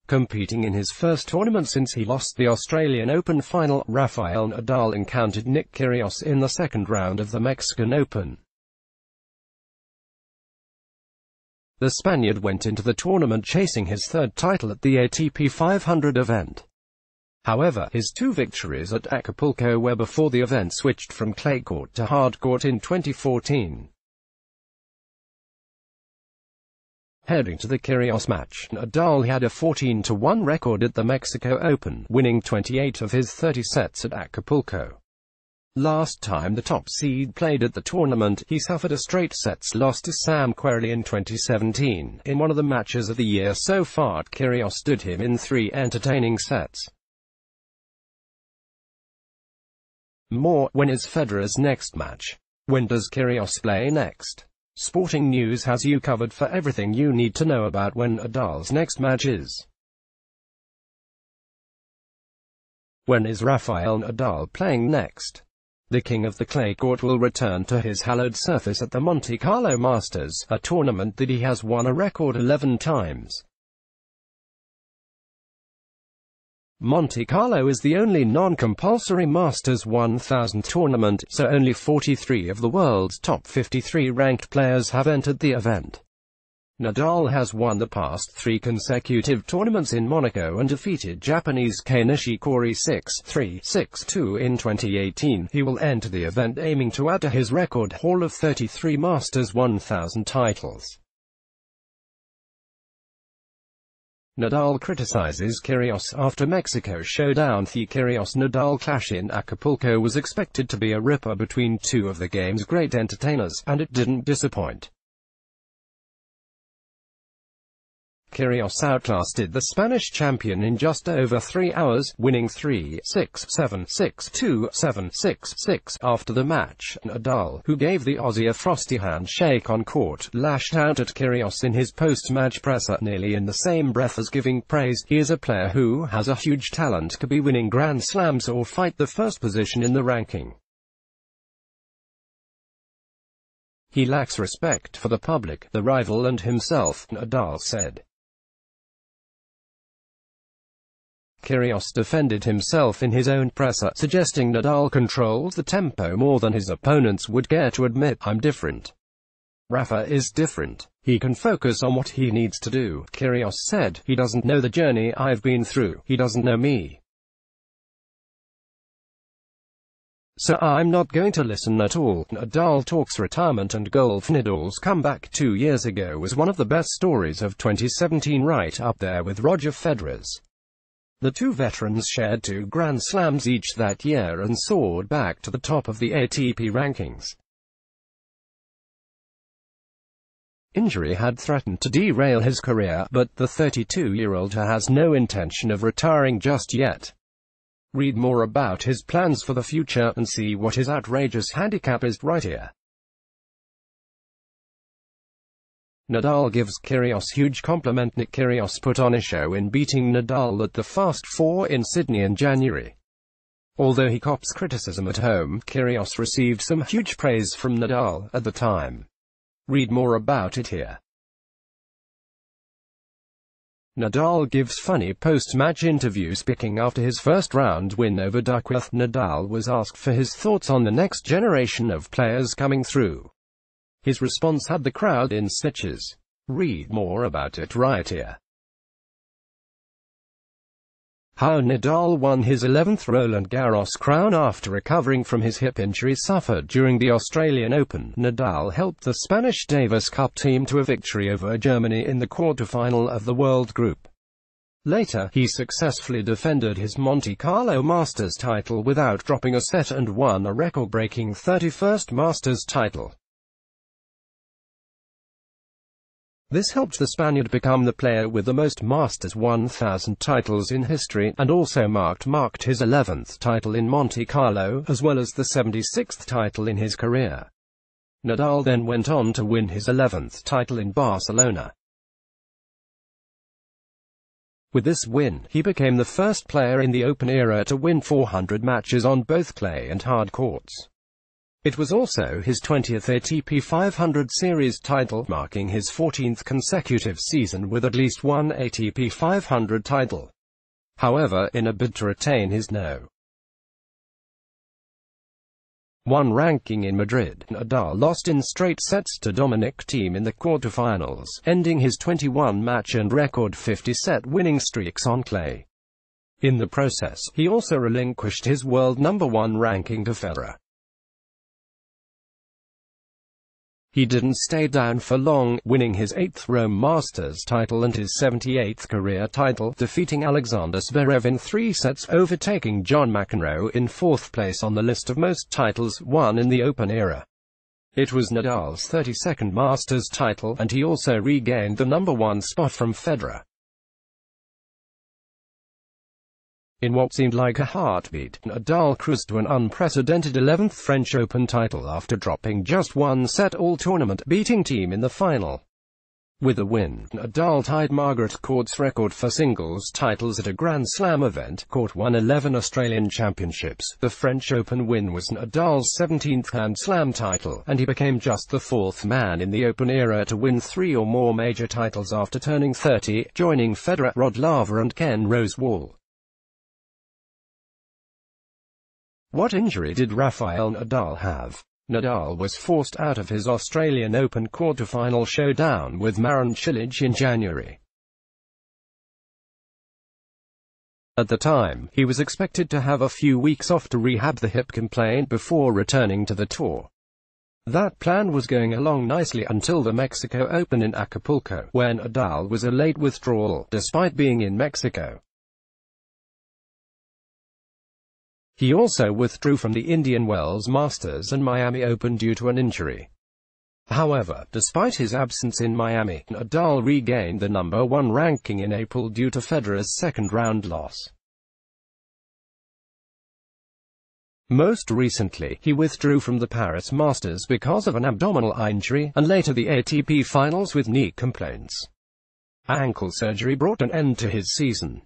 Competing in his first tournament since he lost the Australian Open final, Rafael Nadal encountered Nick Kyrgios in the second round of the Mexican Open. The Spaniard went into the tournament chasing his third title at the ATP 500 event. However, his two victories at Acapulco were before the event switched from clay court to hard court in 2014. Heading to the Kyrgios match, Nadal had a 14-1 record at the Mexico Open, winning 28 of his 30 sets at Acapulco. Last time the top seed played at the tournament, he suffered a straight sets loss to Sam Querrey in 2017. In one of the matches of the year so far, Kyrgios stood him in 3 entertaining sets. More, when is Federer's next match? When does Kyrgios play next? Sporting News has you covered for everything you need to know about when Nadal's next match is. When is Rafael Nadal playing next? The king of the clay court will return to his hallowed surface at the Monte Carlo Masters, a tournament that he has won a record 11 times. Monte Carlo is the only non-compulsory Masters 1000 tournament, so only 43 of the world's top 53 ranked players have entered the event. Nadal has won the past 3 consecutive tournaments in Monaco and defeated Japanese Kei Nishikori 6-3, 6-2 in 2018. He will enter the event aiming to add to his record haul of 33 Masters 1000 titles. Nadal criticizes Kyrgios after Mexico showdown. The Kyrgios-Nadal clash in Acapulco was expected to be a ripper between two of the game's great entertainers, and it didn't disappoint. Kyrgios outlasted the Spanish champion in just over 3 hours, winning 3-6, 7-6, 6-2, 7-6, 6. After the match, Nadal, who gave the Aussie a frosty handshake on court, lashed out at Kyrgios in his post-match presser, nearly in the same breath as giving praise. He is a player who has a huge talent, could be winning Grand Slams or fight the first position in the ranking. He lacks respect for the public, the rival and himself, Nadal said. Kyrgios defended himself in his own presser, suggesting Nadal controls the tempo more than his opponents would care to admit. I'm different. Rafa is different. He can focus on what he needs to do, Kyrgios said. He doesn't know the journey I've been through. He doesn't know me. So I'm not going to listen at all. Nadal talks retirement and golf. Nadal's comeback 2 years ago was one of the best stories of 2017, right up there with Roger Federer's. The two veterans shared 2 Grand Slams each that year and soared back to the top of the ATP rankings. Injury had threatened to derail his career, but the 32-year-old has no intention of retiring just yet. Read more about his plans for the future, and see what his outrageous handicap is right here. Nadal gives Kyrgios huge compliment. Nick Kyrgios put on a show in beating Nadal at the Fast Four in Sydney in January. Although he cops criticism at home, Kyrgios received some huge praise from Nadal at the time. Read more about it here. Nadal gives funny post-match interview. Speaking after his first-round win over Duckworth, Nadal was asked for his thoughts on the next generation of players coming through. His response had the crowd in stitches. Read more about it right here. How Nadal won his 11th Roland Garros crown after recovering from his hip injury suffered during the Australian Open. Nadal helped the Spanish Davis Cup team to a victory over Germany in the quarter-final of the World Group. Later, he successfully defended his Monte Carlo Masters title without dropping a set and won a record-breaking 31st Masters title. This helped the Spaniard become the player with the most Masters 1000 titles in history, and also marked his 11th title in Monte Carlo, as well as the 76th title in his career. Nadal then went on to win his 11th title in Barcelona. With this win, he became the first player in the Open era to win 400 matches on both clay and hard courts. It was also his 20th ATP 500 Series title, marking his 14th consecutive season with at least one ATP 500 title. However, in a bid to retain his No. 1 ranking in Madrid, Nadal lost in straight sets to Dominic Thiem in the quarterfinals, ending his 21-match and record 50-set winning streaks on clay. In the process, he also relinquished his world number 1 ranking to Federer. He didn't stay down for long, winning his 8th Rome Masters title and his 78th career title, defeating Alexander Zverev in 3 sets, overtaking John McEnroe in 4th place on the list of most titles won in the Open era. It was Nadal's 32nd Masters title, and he also regained the number 1 spot from Federer. In what seemed like a heartbeat, Nadal cruised to an unprecedented 11th French Open title after dropping just 1 set all tournament, beating Thiem in the final. With the win, Nadal tied Margaret Court's record for singles titles at a Grand Slam event. Court won 11 Australian Championships. The French Open win was Nadal's 17th Grand Slam title, and he became just the 4th man in the Open era to win 3 or more major titles after turning 30, joining Federer, Rod Laver and Ken Rosewall. What injury did Rafael Nadal have? Nadal was forced out of his Australian Open quarterfinal showdown with Marin Cilic in January. At the time, he was expected to have a few weeks off to rehab the hip complaint before returning to the tour. That plan was going along nicely until the Mexico Open in Acapulco, where Nadal was a late withdrawal, despite being in Mexico. He also withdrew from the Indian Wells Masters and Miami Open due to an injury. However, despite his absence in Miami, Nadal regained the number 1 ranking in April due to Federer's second-round loss. Most recently, he withdrew from the Paris Masters because of an abdominal injury, and later the ATP Finals with knee complaints. Ankle surgery brought an end to his season.